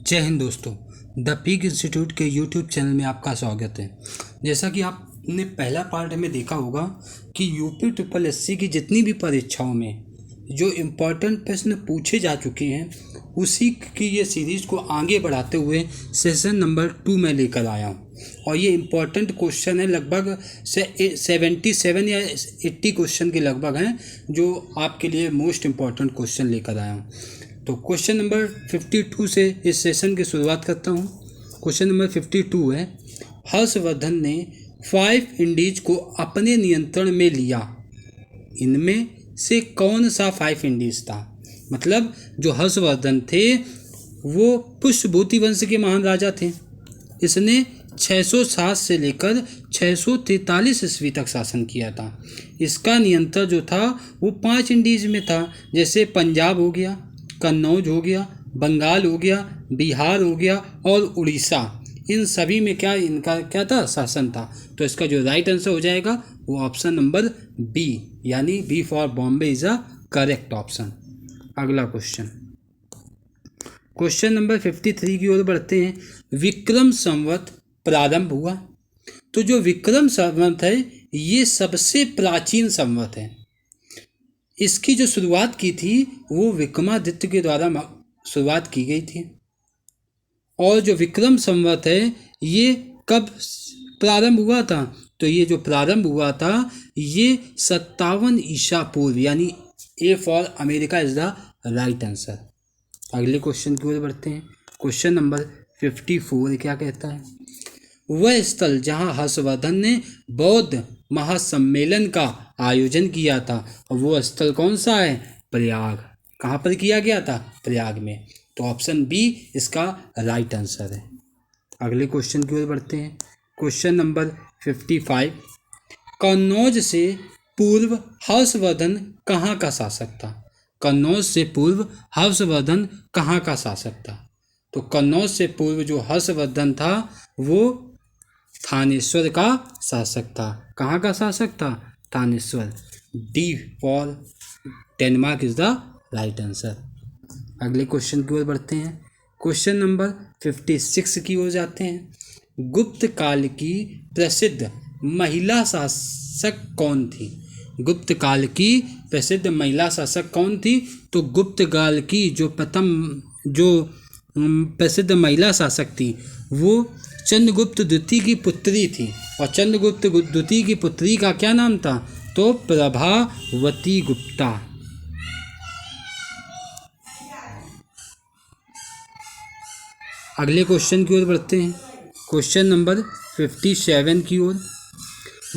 जय हिंद दोस्तों। The peak institute के यूट्यूब चैनल में आपका स्वागत है। जैसा कि आपने पहला पार्ट में देखा होगा कि यूपी ट्रिपल एससी की जितनी भी परीक्षाओं में जो इम्पोर्टेंट प्रश्न पूछे जा चुके हैं उसी की ये सीरीज़ को आगे बढ़ाते हुए सेशन नंबर 2 में लेकर आया हूँ। और ये इम्पोर्टेंट क्वेश्चन है, लगभग 77 या 80 क्वेश्चन के लगभग हैं जो आपके लिए मोस्ट इम्पॉर्टेंट क्वेश्चन लेकर आया हूँ। तो क्वेश्चन नंबर 52 से इस सेशन की शुरुआत करता हूँ। क्वेश्चन नंबर 52 है, हर्षवर्धन ने 5 इंडीज को अपने नियंत्रण में लिया, इनमें से कौन सा 5 इंडीज था। मतलब जो हर्षवर्धन थे वो पुष्यभूति वंश के महान राजा थे। इसने 607 से लेकर 643 ईस्वी तक शासन किया था। इसका नियंत्रण जो था वो 5 इंडीज में था, जैसे पंजाब हो गया, कन्नौज हो गया, बंगाल हो गया, बिहार हो गया और उड़ीसा। इन सभी में इनका क्या था, शासन था। तो इसका जो राइट आंसर हो जाएगा वो ऑप्शन नंबर बी, यानी B for Bombay is a correct option. अगला क्वेश्चन नंबर 53 की ओर बढ़ते हैं। विक्रम संवत प्रारंभ हुआ। तो जो विक्रम संवत है ये सबसे प्राचीन संवत है। इसकी जो शुरुआत की थी वो विक्रमादित्य के द्वारा शुरुआत की गई थी। और जो विक्रम संवत है ये कब प्रारंभ हुआ था, तो ये जो प्रारंभ हुआ था ये 57 ईसा पूर्व, यानी A for America is the right answer. अगले क्वेश्चन की ओर बढ़ते हैं। क्वेश्चन नंबर 54 क्या कहता है, वह स्थल जहां हर्षवर्धन ने बौद्ध महासम्मेलन का आयोजन किया था, और वो स्थल कौन सा है, प्रयाग। कहाँ पर किया गया था, प्रयाग में। तो ऑप्शन बी इसका राइट आंसर है। अगले क्वेश्चन की ओर बढ़ते हैं। क्वेश्चन नंबर 55, कन्नौज से पूर्व हर्षवर्धन कहाँ का शासक था। कन्नौज से पूर्व हर्षवर्धन कहाँ का शासक था। तो कन्नौज से पूर्व जो हर्षवर्धन था वो थानेश्वर का शासक था। कहाँ का शासक था, Thaneshwar. D for Denmark is the right answer. अगले क्वेश्चन की ओर बढ़ते हैं। क्वेश्चन नंबर 56 की ओर जाते हैं। गुप्त काल की प्रसिद्ध महिला शासक कौन थी। गुप्त काल की प्रसिद्ध महिला शासक कौन थी। तो गुप्त काल की जो प्रसिद्ध महिला शासक थी वो चंद्रगुप्त द्वितीय की पुत्री थी। और चंद्रगुप्त द्वितीय की पुत्री का क्या नाम था, तो प्रभावती गुप्ता। अगले क्वेश्चन की ओर बढ़ते हैं। क्वेश्चन नंबर 57 की ओर,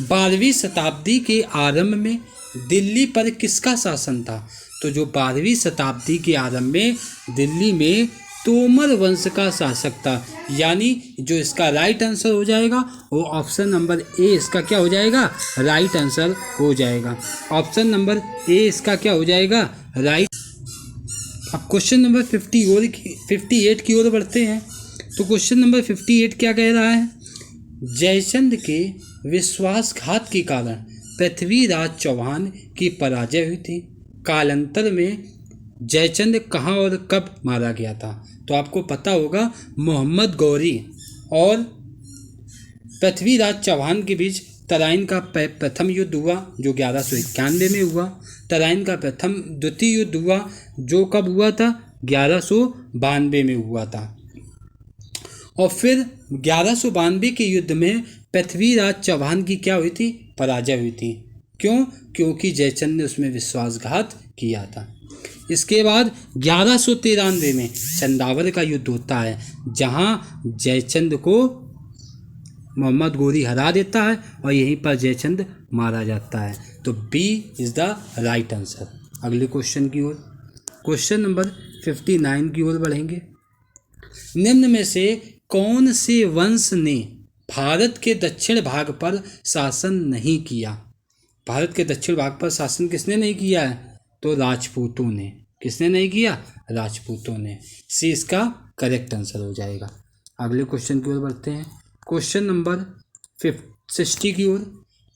12वीं शताब्दी के आरंभ में दिल्ली पर किसका शासन था। तो जो 12वीं शताब्दी के आरंभ में दिल्ली में तोमर वंश का शासक था, यानी जो इसका राइट आंसर हो जाएगा वो ऑप्शन नंबर ए इसका क्या हो जाएगा, राइट आंसर हो जाएगा। ऑप्शन नंबर ए इसका क्या हो जाएगा, राइट। अब क्वेश्चन नंबर 58 की ओर बढ़ते हैं। तो क्वेश्चन नंबर 58 क्या कह रहा है, जयचंद के विश्वासघात के कारण पृथ्वीराज चौहान की पराजय हुई थी। कालांतर में जयचंद कहाँ और कब मारा गया था। तो आपको पता होगा मोहम्मद गौरी और पृथ्वीराज चौहान के बीच तराइन का प्रथम युद्ध हुआ जो 1191 में हुआ। तराइन का द्वितीय युद्ध हुआ जो कब हुआ था, 1192 में हुआ था। और फिर 1192 के युद्ध में पृथ्वीराज चौहान की क्या हुई थी, पराजय हुई थी। क्यों, क्योंकि जयचंद ने उसमें विश्वासघात किया था। इसके बाद 1193 में चंदावर का युद्ध होता है जहां जयचंद को मोहम्मद गौरी हरा देता है और यहीं पर जयचंद मारा जाता है। तो B is the right answer. अगले क्वेश्चन की ओर, क्वेश्चन नंबर 59 की ओर बढ़ेंगे। निम्न में से कौन से वंश ने भारत के दक्षिण भाग पर शासन नहीं किया। भारत के दक्षिण भाग पर शासन किसने नहीं किया है, तो राजपूतों ने। किसने नहीं किया, राजपूतों ने। सी इसका करेक्ट आंसर हो जाएगा। अगले क्वेश्चन की ओर बढ़ते हैं। क्वेश्चन नंबर 60 की ओर,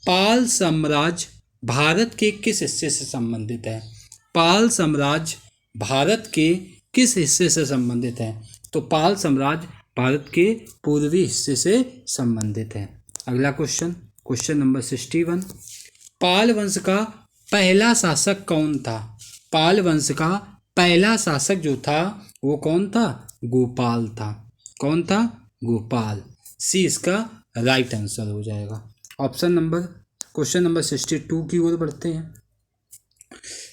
पाल साम्राज्य भारत के किस हिस्से से संबंधित है। पाल साम्राज्य भारत के किस हिस्से से संबंधित है? तो पाल साम्राज्य भारत के पूर्वी हिस्से से संबंधित है। अगला क्वेश्चन, क्वेश्चन नंबर 61, पाल वंश का पहला शासक कौन था? पाल वंश का पहला शासक जो था वो कौन था? गोपाल था। कौन था? गोपाल। सी इसका राइट आंसर हो जाएगा। ऑप्शन नंबर, क्वेश्चन नंबर 62 की ओर बढ़ते हैं।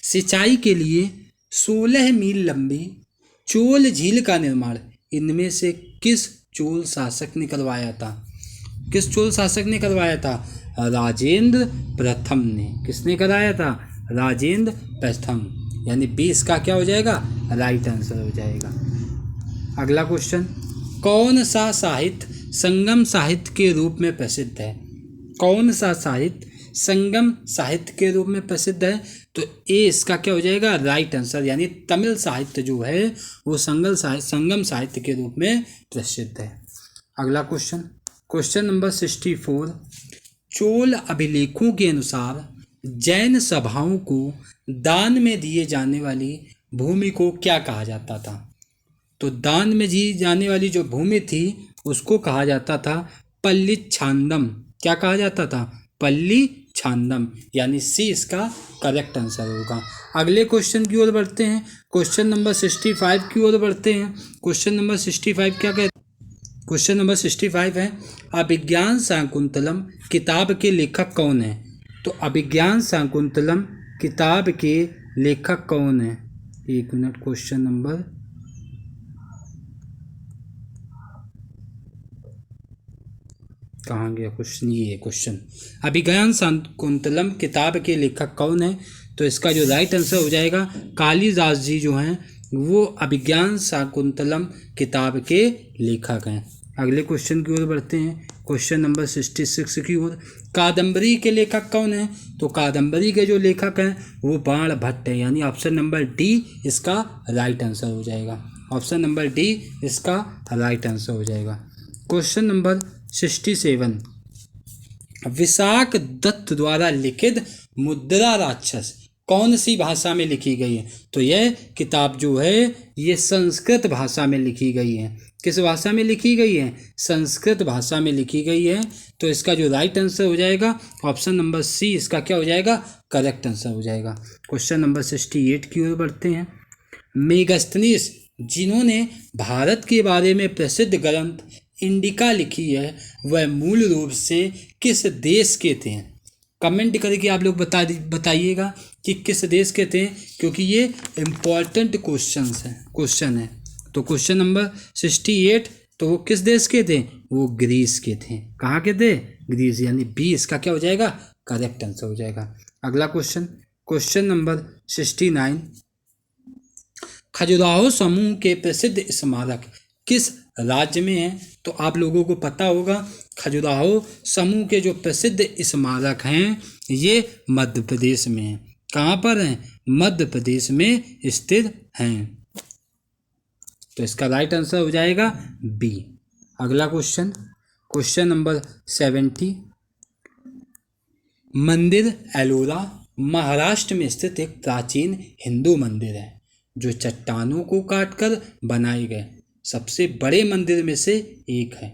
सिंचाई के लिए 16 मील लंबी चोल झील का निर्माण इनमें से किस चोल शासक ने करवाया था? किस चोल शासक ने करवाया था? राजेंद्र प्रथम ने। किसने कराया था? राजेंद्र प्रथम। यानी 20 का क्या हो जाएगा? राइट आंसर हो जाएगा। अगला क्वेश्चन, कौन सा साहित्य संगम साहित्य के रूप में प्रसिद्ध है? कौन सा साहित्य संगम साहित्य के रूप में प्रसिद्ध है? तो ए इसका क्या हो जाएगा? Right answer. यानी तमिल साहित्य जो है वो संगम साहित्य के रूप में प्रसिद्ध है। अगला क्वेश्चन, क्वेश्चन नंबर 64, चोल अभिलेखों के अनुसार जैन सभाओं को दान में दिए जाने वाली भूमि को क्या कहा जाता था? तो दान में दी जाने वाली जो भूमि थी उसको कहा जाता था पल्ली छांदम। क्या कहा जाता था? पल्ली छांदम। यानी सी इसका करेक्ट आंसर होगा। अगले क्वेश्चन की ओर बढ़ते हैं, क्वेश्चन नंबर 65 की ओर बढ़ते हैं। क्वेश्चन नंबर 65 क्या कहते हैं? क्वेश्चन नंबर 65 है, अभिज्ञान शाकुंतलम किताब के लेखक कौन है? तो अभिज्ञान शाकुंतलम किताब के लेखक कौन है? एक मिनट, क्वेश्चन नंबर कहाँ गया क्वेश्चन? ये है क्वेश्चन, अभिज्ञान शाकुंतलम किताब के लेखक कौन है? तो इसका जो राइट आंसर हो जाएगा कालिदास जी जो हैं वो अभिज्ञान शाकुंतलम किताब के लेखक हैं। अगले क्वेश्चन की ओर बढ़ते हैं, क्वेश्चन नंबर 66 की ओर, कादम्बरी के लेखक कौन है? तो कादम्बरी के जो लेखक हैं वो बाण भट्ट है। यानी ऑप्शन नंबर डी इसका राइट आंसर हो जाएगा। ऑप्शन नंबर डी इसका राइट आंसर हो जाएगा। क्वेश्चन नंबर 67, विशाख दत्त द्वारा लिखित मुद्रा राक्षस कौन सी भाषा में लिखी गई है? तो यह किताब जो है ये संस्कृत भाषा में लिखी गई है। किस भाषा में लिखी गई है? संस्कृत भाषा में लिखी गई है। तो इसका जो राइट आंसर हो जाएगा ऑप्शन नंबर सी इसका क्या हो जाएगा? करेक्ट आंसर हो जाएगा। क्वेश्चन नंबर 68 की ओर बढ़ते हैं, मेगास्थनीज जिन्होंने भारत के बारे में प्रसिद्ध ग्रंथ इंडिका लिखी है वह मूल रूप से किस देश के थे? कमेंट करके आप लोग बताइएगा कि किस देश के थे, क्योंकि ये इम्पॉर्टेंट क्वेश्चन है। तो क्वेश्चन नंबर 68, तो वो किस देश के थे? वो ग्रीस के थे। कहाँ के थे? ग्रीस। यानी बी इसका क्या हो जाएगा? करेक्ट आंसर हो जाएगा। अगला क्वेश्चन, क्वेश्चन नंबर 69, खजुराहो समूह के प्रसिद्ध स्मारक किस राज्य में है? तो आप लोगों को पता होगा खजुराहो समूह के जो प्रसिद्ध स्मारक हैं ये मध्य प्रदेश में हैं। कहाँ पर हैं? मध्य प्रदेश में स्थित हैं। तो इसका राइट आंसर हो जाएगा बी। अगला क्वेश्चन, क्वेश्चन नंबर 70, मंदिर एलोरा महाराष्ट्र में स्थित एक प्राचीन हिंदू मंदिर है जो चट्टानों को काटकर बनाए गए सबसे बड़े मंदिर में से एक है।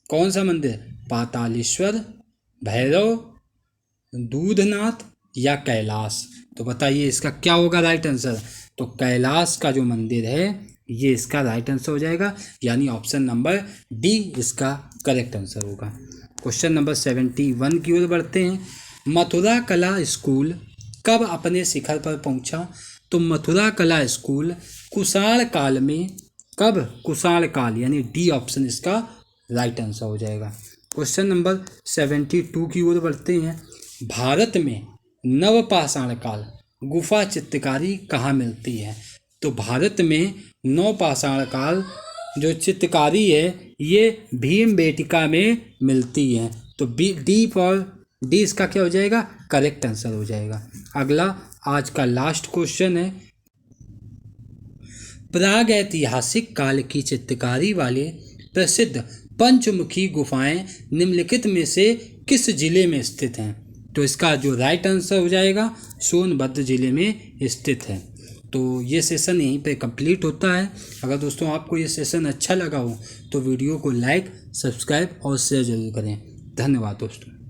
कौन सा मंदिर? पातालेश्वर, भैरव, दूधनाथ या कैलाश? तो बताइए इसका क्या होगा राइट आंसर? तो कैलाश का जो मंदिर है ये इसका राइट आंसर हो जाएगा। यानी ऑप्शन नंबर डी इसका करेक्ट आंसर होगा। क्वेश्चन नंबर 71 की ओर बढ़ते हैं, मथुरा कला स्कूल कब अपने शिखर पर पहुंचा? तो मथुरा कला स्कूल कुषाण काल में। कब? कुषाण काल। यानी डी ऑप्शन इसका राइट आंसर हो जाएगा। क्वेश्चन नंबर 72 की ओर बढ़ते हैं, भारत में नवपाषाण काल गुफा चित्रकारी कहाँ मिलती है? तो भारत में नवपाषाण काल जो चित्रकारी है ये भीमबेटका में मिलती है। तो डी इसका क्या हो जाएगा? करेक्ट आंसर हो जाएगा। अगला आज का लास्ट क्वेश्चन है, प्रागैतिहासिक काल की चित्रकारी वाले प्रसिद्ध पंचमुखी गुफाएं निम्नलिखित में से किस जिले में स्थित हैं? तो इसका जो राइट आंसर हो जाएगा सोनभद्र जिले में स्थित है। तो ये सेशन यहीं पे कंप्लीट होता है। अगर दोस्तों आपको ये सेशन अच्छा लगा हो तो वीडियो को लाइक, सब्सक्राइब और शेयर जरूर करें। धन्यवाद दोस्तों।